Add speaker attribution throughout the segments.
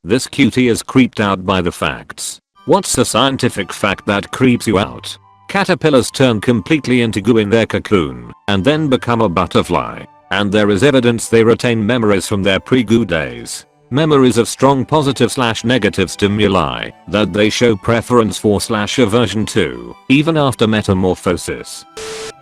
Speaker 1: This cutie is creeped out by the facts. What's a scientific fact that creeps you out? Caterpillars turn completely into goo in their cocoon and then become a butterfly. And there is evidence they retain memories from their pre-goo days. Memories of strong positive/negative stimuli that they show preference for/aversion to, even after metamorphosis.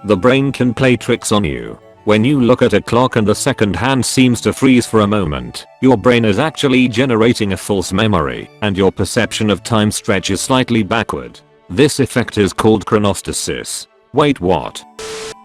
Speaker 1: The brain can play tricks on you. When you look at a clock and the second hand seems to freeze for a moment, your brain is actually generating a false memory and your perception of time stretches slightly backward. This effect is called chronostasis. Wait, what?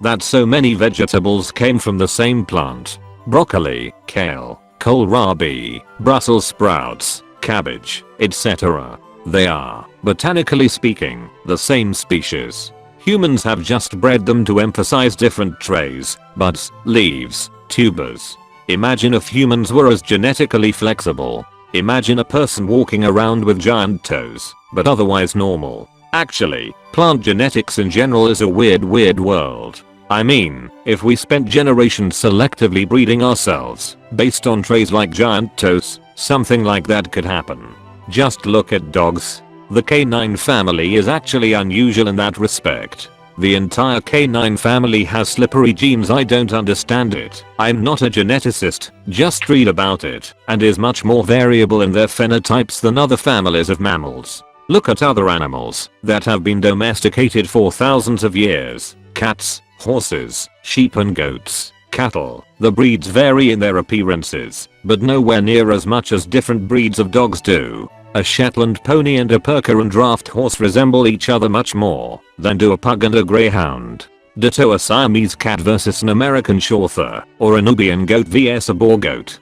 Speaker 1: That so many vegetables came from the same plant. Broccoli, kale, kohlrabi, Brussels sprouts, cabbage, etc. They are, botanically speaking, the same species. Humans have just bred them to emphasize different traits, buds, leaves, tubers. Imagine if humans were as genetically flexible. Imagine a person walking around with giant toes, but otherwise normal. Actually, plant genetics in general is a weird world. I mean, if we spent generations selectively breeding ourselves, based on traits like giant toes, something like that could happen. Just look at dogs. The canine family is actually unusual in that respect. The entire canine family has slippery genes. I don't understand it. I'm not a geneticist, just read about it, and is much more variable in their phenotypes than other families of mammals. Look at other animals that have been domesticated for thousands of years. Cats, horses, sheep and goats, cattle. The breeds vary in their appearances, but nowhere near as much as different breeds of dogs do. A Shetland pony and a Percher and draft horse resemble each other much more than do a pug and a greyhound. Ditto a Siamese cat versus an American Shorthair, or a Nubian goat vs a boar goat.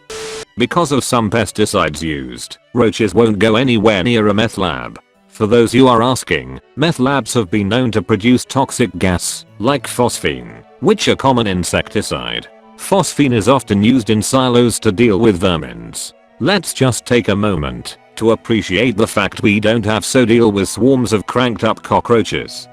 Speaker 1: Because of some pesticides used, roaches won't go anywhere near a meth lab. For those you are asking, meth labs have been known to produce toxic gas, like phosphine, which a common insecticide. Phosphine is often used in silos to deal with vermins. Let's just take a moment to appreciate the fact we don't have to deal with swarms of cranked up cockroaches.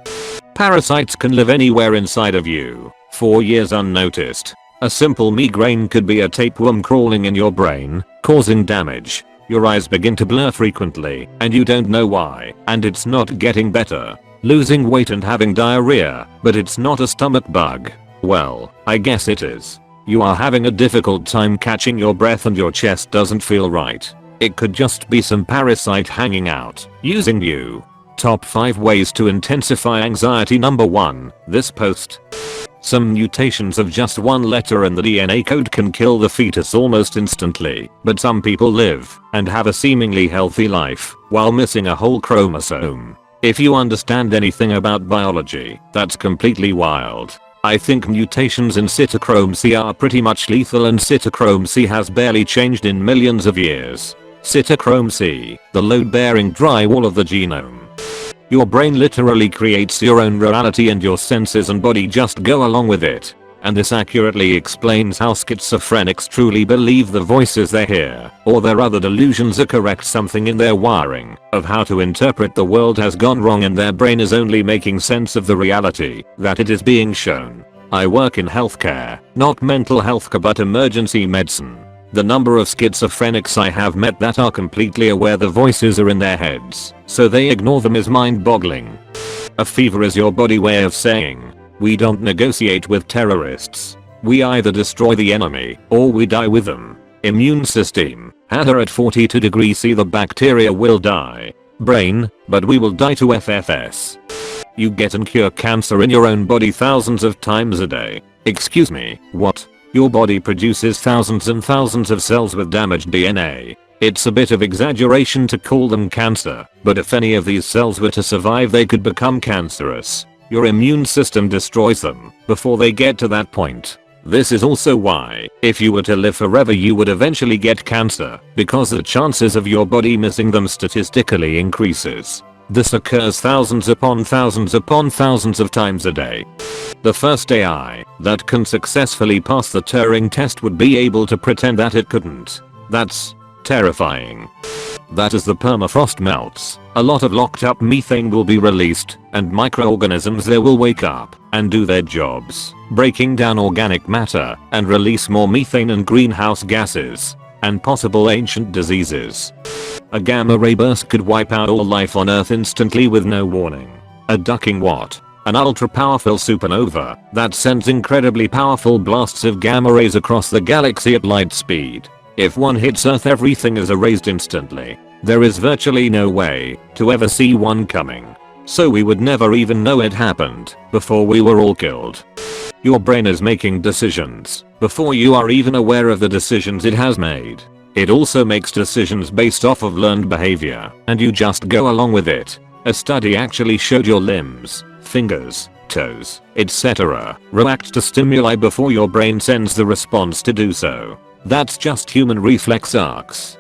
Speaker 1: Parasites can live anywhere inside of you, for years unnoticed. A simple migraine could be a tapeworm crawling in your brain, causing damage. Your eyes begin to blur frequently, and you don't know why, and it's not getting better. Losing weight and having diarrhea, but it's not a stomach bug. Well, I guess it is. You are having a difficult time catching your breath and your chest doesn't feel right. It could just be some parasite hanging out, using you. Top 5 ways to intensify anxiety. Number 1, this post. Some mutations of just one letter in the DNA code can kill the fetus almost instantly, but some people live and have a seemingly healthy life while missing a whole chromosome. If you understand anything about biology, that's completely wild. I think mutations in cytochrome C are pretty much lethal, and cytochrome C has barely changed in millions of years. Cytochrome C, the load-bearing drywall of the genome. Your brain literally creates your own reality and your senses and body just go along with it. And this accurately explains how schizophrenics truly believe the voices they hear, or their other delusions are correct. Something in their wiring of how to interpret the world has gone wrong, and their brain is only making sense of the reality that it is being shown. I work in healthcare, not mental health care but emergency medicine. The number of schizophrenics I have met that are completely aware the voices are in their heads, so they ignore them is mind-boggling. A fever is your body way of saying, we don't negotiate with terrorists. We either destroy the enemy, or we die with them. Immune system, either at 42 degrees C the bacteria will die. Brain, but we will die to FFS. You get and cure cancer in your own body thousands of times a day. Excuse me, what? Your body produces thousands and thousands of cells with damaged DNA. It's a bit of exaggeration to call them cancer, but if any of these cells were to survive they could become cancerous. Your immune system destroys them before they get to that point. This is also why, if you were to live forever you would eventually get cancer, because the chances of your body missing them statistically increases. This occurs thousands upon thousands of times a day. The first AI that can successfully pass the Turing test would be able to pretend that it couldn't. That's terrifying. That as the permafrost melts, a lot of locked up methane will be released, and microorganisms there will wake up and do their jobs, breaking down organic matter and release more methane and greenhouse gases and possible ancient diseases. A gamma ray burst could wipe out all life on Earth instantly with no warning. A ducking what? An ultra-powerful supernova that sends incredibly powerful blasts of gamma rays across the galaxy at light speed. If one hits Earth, everything is erased instantly. There is virtually no way to ever see one coming. So we would never even know it happened before we were all killed. Your brain is making decisions before you are even aware of the decisions it has made. It also makes decisions based off of learned behavior, and you just go along with it. A study actually showed your limbs, fingers, toes, etc. react to stimuli before your brain sends the response to do so. That's just human reflex arcs.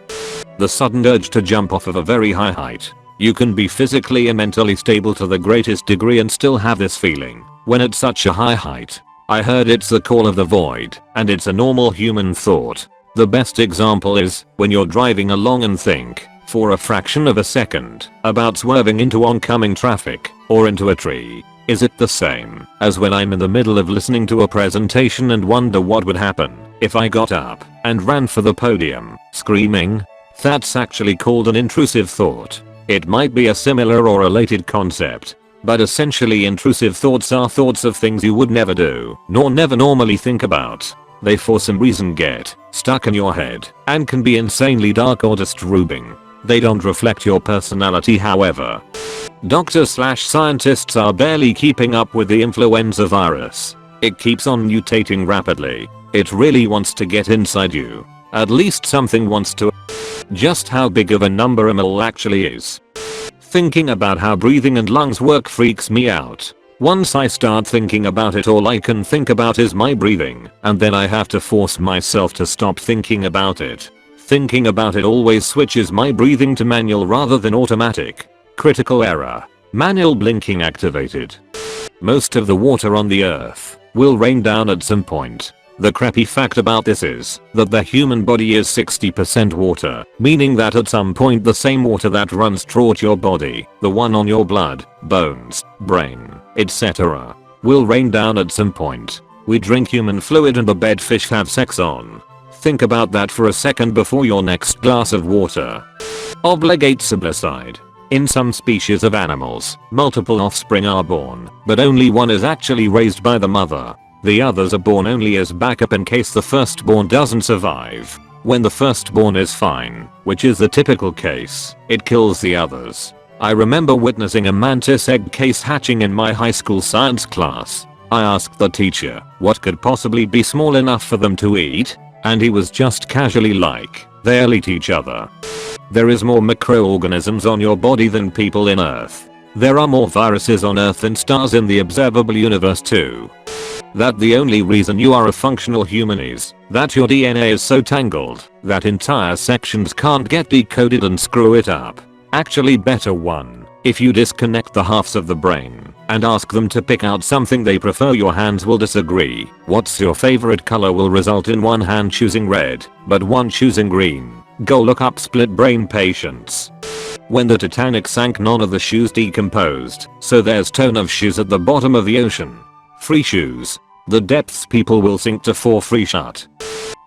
Speaker 1: The sudden urge to jump off of a very high height. You can be physically and mentally stable to the greatest degree and still have this feeling when at such a high height. I heard it's the call of the void, and it's a normal human thought. The best example is when you're driving along and think, for a fraction of a second, about swerving into oncoming traffic or into a tree. Is it the same as when I'm in the middle of listening to a presentation and wonder what would happen if I got up and ran for the podium, screaming? That's actually called an intrusive thought. It might be a similar or related concept, but essentially intrusive thoughts are thoughts of things you would never do, nor never normally think about. They for some reason get stuck in your head and can be insanely dark or disturbing. They don't reflect your personality, however. Doctors/scientists are barely keeping up with the influenza virus. It keeps on mutating rapidly. It really wants to get inside you. At least something wants to. Just how big of a number a mole actually is. Thinking about how breathing and lungs work freaks me out. Once I start thinking about it, all I can think about is my breathing, and then I have to force myself to stop thinking about it. Thinking about it always switches my breathing to manual rather than automatic. Critical error. Manual blinking activated. Most of the water on the earth will rain down at some point. The crappy fact about this is that the human body is 60% water, meaning that at some point the same water that runs throughout your body, the one on your blood, bones, brain, etc., will rain down at some point. We drink human fluid and the bed fish have sex on. Think about that for a second before your next glass of water. Obligate suicide. In some species of animals, multiple offspring are born, but only one is actually raised by the mother. The others are born only as backup in case the firstborn doesn't survive. When the firstborn is fine, which is the typical case, it kills the others. I remember witnessing a mantis egg case hatching in my high school science class. I asked the teacher what could possibly be small enough for them to eat, and he was just casually like, they'll eat each other. There is more microorganisms on your body than people in Earth. There are more viruses on Earth than stars in the observable universe too. That the only reason you are a functional human is that your DNA is so tangled that entire sections can't get decoded and screw it up. Actually better one, if you disconnect the halves of the brain and ask them to pick out something they prefer, your hands will disagree. What's your favorite color will result in one hand choosing red, but one choosing green. Go look up split brain patients. When the Titanic sank, none of the shoes decomposed, so there's ton of shoes at the bottom of the ocean. Free shoes. The depths people will sink to for free shut.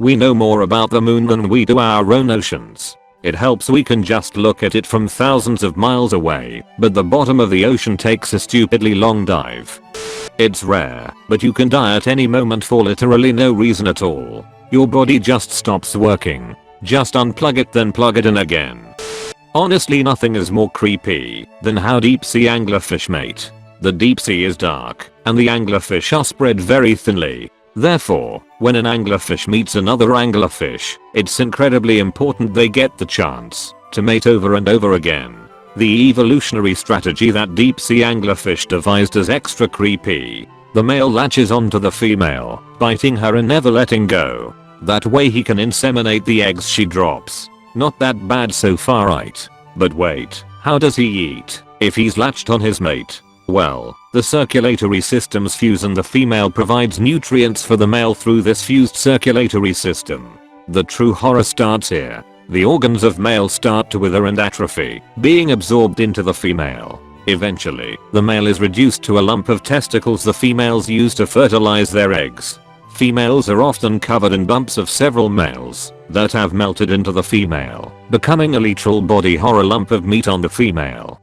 Speaker 1: We know more about the moon than we do our own oceans. It helps we can just look at it from thousands of miles away, but the bottom of the ocean takes a stupidly long dive. It's rare, but you can die at any moment for literally no reason at all. Your body just stops working. Just unplug it, then plug it in again. Honestly, nothing is more creepy than how deep sea anglerfish mate. The deep sea is dark, and the anglerfish are spread very thinly. Therefore, when an anglerfish meets another anglerfish, it's incredibly important they get the chance to mate over and over again. The evolutionary strategy that deep sea anglerfish devised is extra creepy. The male latches onto the female, biting her and never letting go. That way he can inseminate the eggs she drops. Not that bad so far, right? But wait, how does he eat if he's latched on his mate? Well, the circulatory systems fuse and the female provides nutrients for the male through this fused circulatory system. The true horror starts here. The organs of male start to wither and atrophy, being absorbed into the female. Eventually, the male is reduced to a lump of testicles the females use to fertilize their eggs. Females are often covered in bumps of several males. that have melted into the female, becoming a literal body horror lump of meat on the female.